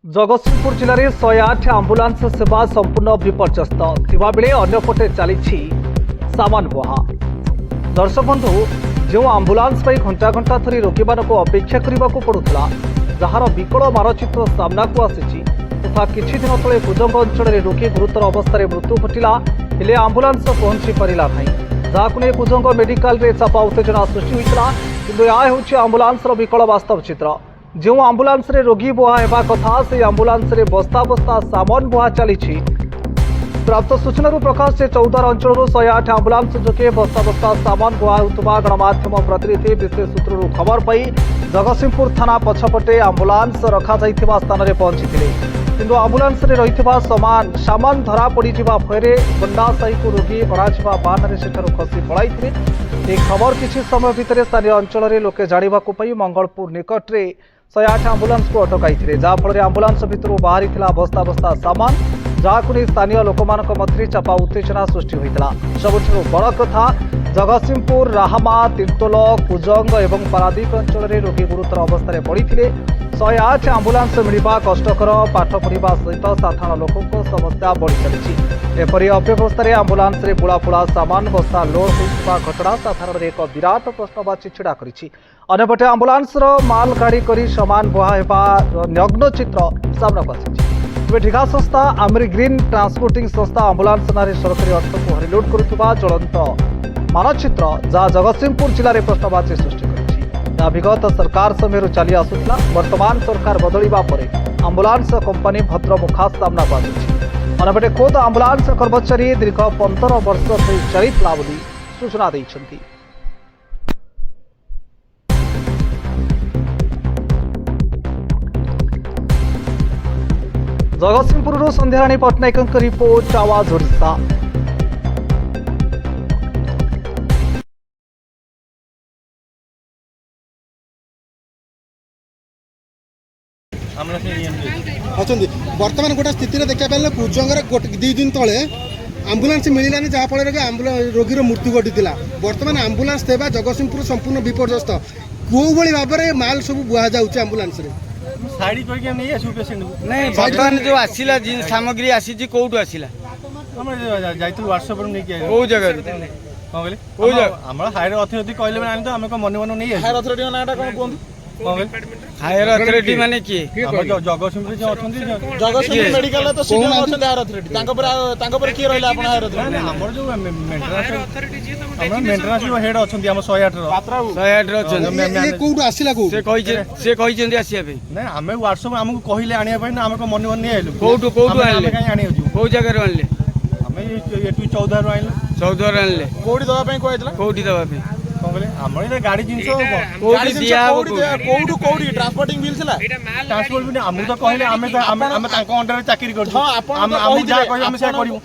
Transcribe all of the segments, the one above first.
जगतसिंहपुर जिले में 108 आंबुलांस सेवा संपूर्ण विपर्यस्त थिबाबेले अन्यपटे चली सामान बुहा। दर्शक बंधु जो आंबुलांस घंटा घंटा धरी रोगी मानक अपेक्षा करने को पड़ूला जार विकल मानचित्र सामना को आसी तथा किछि दिन तले कुजंग अंचल रोगी गुरुतर अवस्था मृत्यु घटिला हेले आंबुलांस पहुंची पारा ना जहां कुजंग मेडिकल रे चापा उत्तेजना सृष्टि होता किंतु यह हूँ आंबुलांस विकल वास्तव चित्र। जो आंबुलांस रे रोगी बुहा हेबा कथा से आंबुलांस रे बस्ता बस्ता सामान बुहा चली। प्राप्त सूचना प्रकाश से चौदार अंचल 108 आंबुलांस जोगे बस्ता बस्ता सामान बुहा होता गणमाध्यम प्रतिनिधि विशेष सूत्रु खबर पाई जगतसिंहपुर थाना पछपटे आंबुलांस रखा स्थान में पहुंची किंतु आंबुलांस रे रहिथिबा सामान धरा पड़ी भୟରେ बंडा साही को रोगी अणाजिबा बाहन सेठारु खसी पड़ाई। एक खबर किसी समय भितर स्थानीय अंचल में लोके जाना मंगलपुर निकट में 108 आंबुलांस को अटकाई जहाँफल आंबुलांस भितर बाहरी बस्ता बस्ता सामान जहाँ स्थानीय लोक मध्य चापा उत्तेजना सृष्टि होता। सबुठ बड़ कथा जगतसिंहपुर राहामा तीर्तोल कुजंग और पारादीप अंचल में रोगी गुरुतर अवस्था पड़ी 108 आंबुलांस मिलवा कष्टकर पाठ पढ़ा सहित साधारण लोकों समस्या बढ़ी चली। एपरी अव्यवस्था आंबुलांस रे पुला पुला सामान बस्ता लोड होता घटना साधारण एक विराट प्रश्नवाची छिड़ा करपटे आंबुलांस माल गाड़ी कर सामान बुहा हेबा नग्न चित्र सामना को आसी। ठिका संस्था आमिर ग्रीन ट्रांसपोर्टिंग संस्था आंबुलांस नारे सरकारी अर्थ को हरिलोड करुवा ज्वलंत मानचित्र जहाँ जगतसिंहपुर जिले में प्रश्नवाची सृष्टि कर विगत सरकार समय चली आसूला। वर्तमान सरकार बदलवा पर आंबुलांस कंपनी भद्र मुखा सामना को आसी। अनपटे खोद आंबुलांस कर्मचारी दीर्घ 15 वर्ष से चलता बोली सूचना देइछंती। जगतसिंहपुर संध्याराणी पट्टनायक रिपोर्ट आवाज ओडिशा। बर्तमान गोटे स्थित देखा पारे कुजंगर 2 दिन तले आंबुलांस मिलानी जहाँफल रोगी मृत्यु घटी। बर्तमान आंबुलांस सेवा जगतसिंहपुर संपूर्ण विपर्यस्त कौ भाव में माल सब बुहा जाऊँच आंबुलांस बर्तमान जो आसला सामग्री आसी कौटू आसला कौ जगह हायर अथॉरिटी कहले आनी तो आम मन मन नहीं हायर अथॉरिटी नाटा कौन कहूँ हायर अथॉरिटी माने किए जगतसिंहपुर जगतसिंहपुर मेडिकल तो सीनियर अछन हायर अथॉरिटी तांको पर किए रहला आपण हायर अथॉरिटी हमर जो मेंटेनेंस जो हेड अछन हम 108 रो अछन ये कोड आसिला को से कहि जंदी आसिया पे नहीं हमें व्हाट्सएप हमको कहले आनिया पे ना हमको मन मन नहीं आइलु कोटू आइले काई आनी हो को जगह रो आइले हमें ये 14 रो आइलु 14 रो आइले कोडी दवा पे कहैतला कोडी दवा पे हमर गाड़ी जिंस कोडी दिया कोडी ट्रांसपोर्टिंग बिल छला ट्रांसपोर्ट भी हम तो कहले हम तांको अंडर में चाकरी करछु हम जा कहि हम से करिवो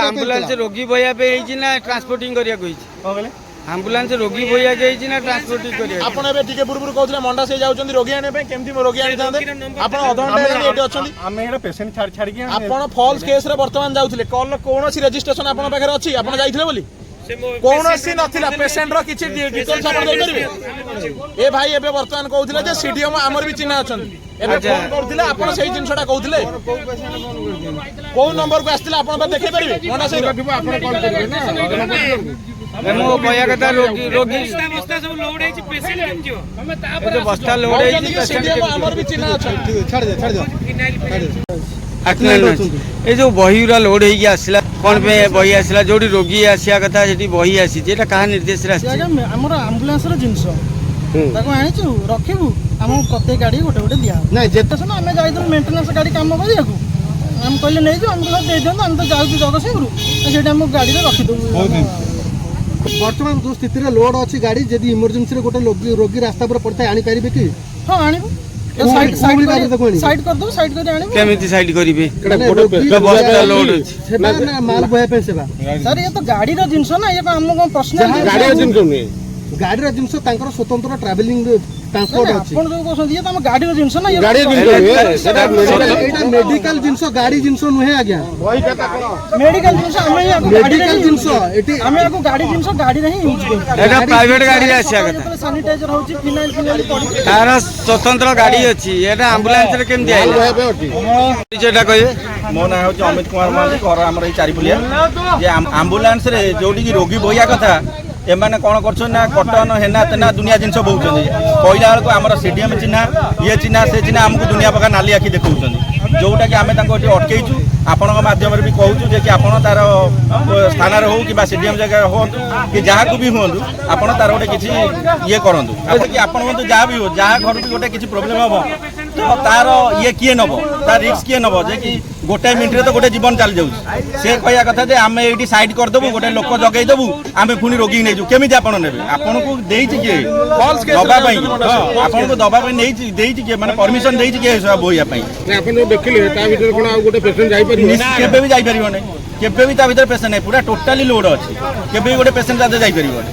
एम्बुलेंस रोगी बया पे हेछि ना ट्रांसपोर्टिंग करिया कहिछि कहले एम्बुलेंस रोगी बया के हेछि ना ट्रांसपोर्टिंग करिया आपण एबे टिके पूर्व कहथले मंडा से जाउछंदी रोगी आने पे केमथि रोगी आनी थांदे आपण अधघंटा एटी अछंदी हम एरा पेशेंट छाड़ के आपण फॉल्स केस रे वर्तमान जाउथले कॉल कोनोसी रजिस्ट्रेशन आपण पाखरे अछि आपण जाइथले बोली कोनोसी नथिला पेशेंट रो किछि डिटेल्स आपण दे परिबे ए भाई एबे वर्तमान कहथले जे सीडीएम हमर भी चिन्ह अछंदी एबे फोन करथिले आपण सेही जिनसटा कहथले को नंबर को आस्थिला आपण बा देखै परिबे मंडा से आपण कॉल करबे ना मो बया कथा रोगी बस्ता सब लोड है पेशेंट केम जो हम तापर जो बस्ता लोड है सीडीएम हमर भी चिन्ह अछंदी छाड़ दे ए जो बहीरा लोड होई आसला कोन पे बही आसला जोडी रोगी आसिया कथा सेठी बही आसी जेटा कहा निर्देश रे आसी हमर एम्बुलेंस रो जिंस ताको आनिचु रखिबु हम प्रत्येक गाड़ी गोटे गोटे दिया नहीं जेते सुन हमें जाइदु मेंटेनेंस गाड़ी काम करिया को हम कहले नै जो हम तो दे देन हम तो जाउ जगतसिंहपुर सेटा हम गाड़ी रे रखि दउ। वर्तमान जो स्थिति रे लोड अछि गाड़ी जदी इमरजेंसी रे गोटे रोगी रास्ता पर पड़ता आनी परिबे कि हां आनिबु साइड कर दो साइड कर आनिबु केमिति साइड करिवे बस्ता लोड सेबा ना माल बहे पे सेबा सर ये तो गाड़ी रो जिंस ना ये हम को प्रश्न गाड़ी रो जिंस नै ଗାଡ଼ିର ଜିନିଷ ତାଙ୍କର ସ୍ୱତନ୍ତ୍ର ଟ୍ରାଭେଲିଂ ଟ୍ରାନ୍ସପୋର୍ଟ ଅଛି। ଆପଣ ଯୋଉ କହୁଛନ୍ତି ଇଏ ତ ଆମ ଗାଡ଼ିର ଜିନିଷ ନା ଇଏ ଏଇଟା ମେଡିକାଲ ଜିନିଷ ଗାଡ଼ି ଜିନିଷ ନୁହେଁ ଆଜ୍ଞା। ମେଡିକାଲ ଜିନିଷ ଆମେ ୟାକୁ ଗାଡ଼ିରେ ମେଡିକାଲ ହିଁ ଜିନିଷ ଏଠି ଆମେ ୟାକୁ ଗାଡ଼ି ଜିନିଷ ଗାଡ଼ିରେ ହିଁ ୟୁଜ୍ କରୁ। ଏଇଟା ପ୍ରାଇଭେଟ ଗାଡ଼ିରେ ଆସିବା କଥା। ଯେତେବେଳେ ସାନିଟାଇଜର ହଉଛି ଫିନାଇଲ ପଡୁଛି ତାର ସ୍ୱତନ୍ତ୍ର ଗାଡ଼ି ଅଛି, ଏଟା ଆମ୍ବୁଲାନ୍ସରେ କେମିତି ଆଇଲା ପରିଚୟଟା କହିବେ? ମୋ ନାଁ ହେଉଛି ଅମିତ କୁମାର ମହାନ୍ତି, ଘର ଆମର ଏଇ ଚାରିପୁଲିଆ। ଯେ ଆମ୍ବୁଲାନ୍ସରେ ଯୋଉଠିକି ରୋଗୀ ବୋହିବା କଥା ଏମାନେ କ'ଣ କରୁଛନ୍ତି ନା କଟନ ହେନା ତେନା ଦୁନିଆ ଜିନିଷ ବୋହୁଛନ୍ତି। କହିଲା ବେଳକୁ ଆମର ସିଡିଏମ୍ ଚିହ୍ନା ଇଏ ଚିହ୍ନା ସେ ଚିହ୍ନା ଆମକୁ ଦୁନିଆ ପ୍ରକାର ନାଲି ଆଖି ଦେଖାଉଛନ୍ତି, ଯୋଉଟାକି ଆମେ ତାଙ୍କୁ ଏଠି ଅଟକେଇଛୁ। ଆପଣଙ୍କ ମାଧ୍ୟମରେ ବି କହୁଛୁ ଯେ କି ଆପଣ ତାର ସ୍ଥାନରେ ହଉ କିମ୍ବା ସିଡିଏମ୍ ଜାଗାରେ ହୁଅନ୍ତୁ କି ଯାହାକୁ ବି ହୁଅନ୍ତୁ ଆପଣ ତାର ଗୋଟେ କିଛି ଇଏ କରନ୍ତୁ। କି ଆପଣ ହୁଅନ୍ତୁ ଯାହା ବି ହଉ, ଯାହା ଘରକୁ ଗୋଟେ କିଛି ପ୍ରୋବ୍ଲେମ୍ ହେବ ତ ତାର ଇଏ କିଏ ନେବ, ତାର ରିସ୍କ କିଏ ନେବ? ଯେ କି ଗୋଟାଏ ମିନିଟ୍ରେ ତ ଗୋଟେ ଜୀବନ ଚାଲି ଯାଉଛି। ସେ କହିବା କଥା ଯେ ଆମେ ଏଇଠି ସାଇଡ୍ କରିଦେବୁ, ଗୋଟେ ଲୋକ ଜଗେଇ ଦେବୁ, ଆମେ ପୁଣି ରୋଗୀକି ନେଇଯିବୁ। କେମିତି ଆପଣ ନେବେ? ଆପଣଙ୍କୁ ଦେଇଛି କିଏ ଦବା ପାଇଁ? ଆପଣଙ୍କୁ ଦବା ପାଇଁ ଦେଇଛି କିଏ, ମାନେ ପରମିଶନ ଦେଇଛି କିଏ ଏସବୁ ବୋହିବା ପାଇଁ? ଆପଣ ଯୋଉ ଦେଖିଲେ ତା ଭିତରେ କ'ଣ ଆଉ ଗୋଟେ ପେସେଣ୍ଟ ଯାଇପାରିବ? କେବେ ବି ଯାଇପାରିବନି, କେବେ ବି ତା ଭିତରେ ପେସେଣ୍ଟ ନାହିଁ, ପୁରା ଟୋଟାଲି ଲୋଡ୍ ଅଛି, କେବେ ବି ଗୋଟେ ପେସେଣ୍ଟ ତା ଯାଇପାରିବନି।